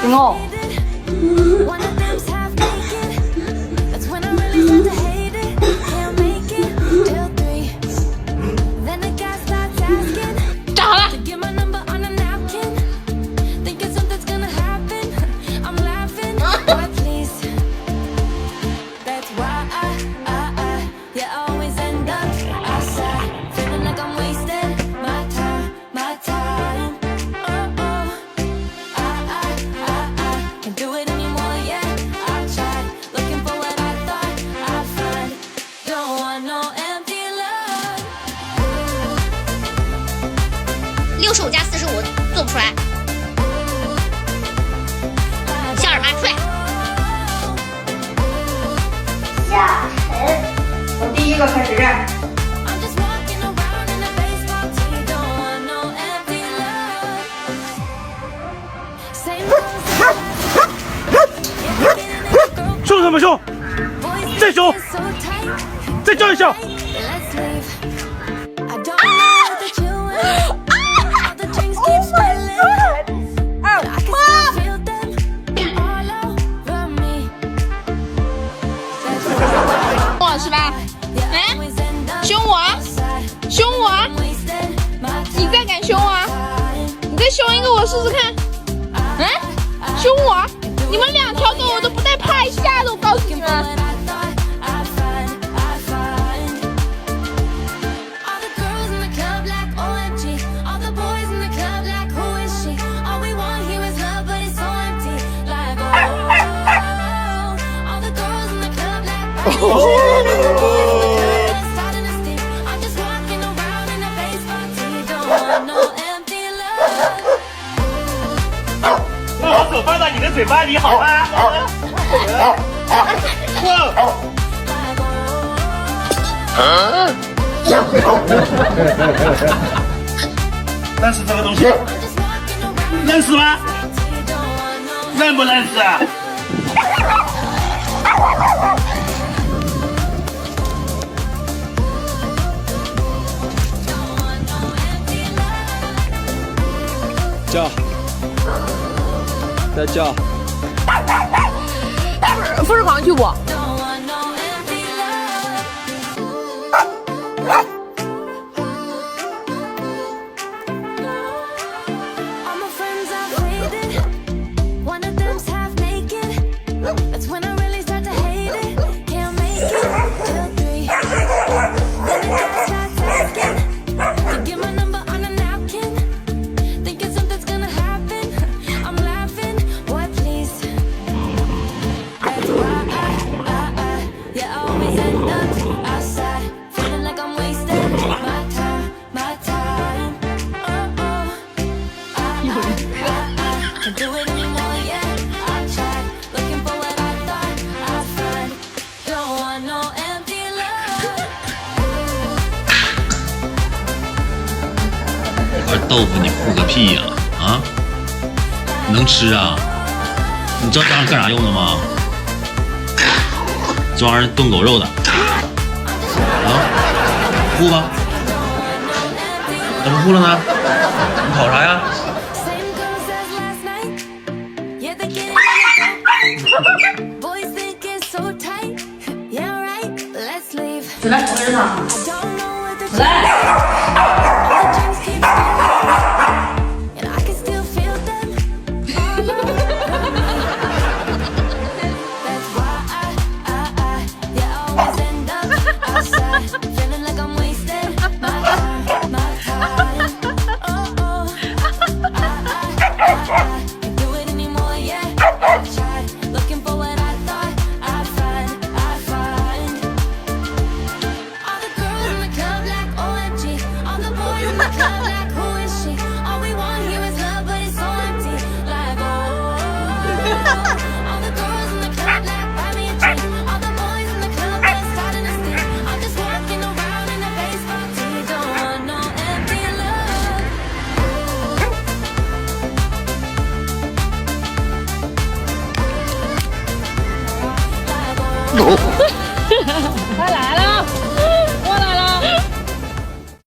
声哦。站好了。65加45做不出来，笑什么？出来！下沉，从第一个开始站。凶什么凶？再凶！再叫一下！是吧？哎，凶我，凶我！你再敢凶我，你再凶一个我试试看。嗯，凶我！你们2条狗我都不带怕一下的，我告诉你们。把我手放到你的嘴巴里好吗？认识这个东西？认识吗？认不认识啊？叫，再叫。不是狂去不？块豆腐你哭个屁呀！啊，能吃啊？你知道这玩意儿干啥用的吗？这玩意儿炖狗肉的。啊，吐吧。怎么吐了呢？你跑啥呀？起来，我跟上。来。他来了。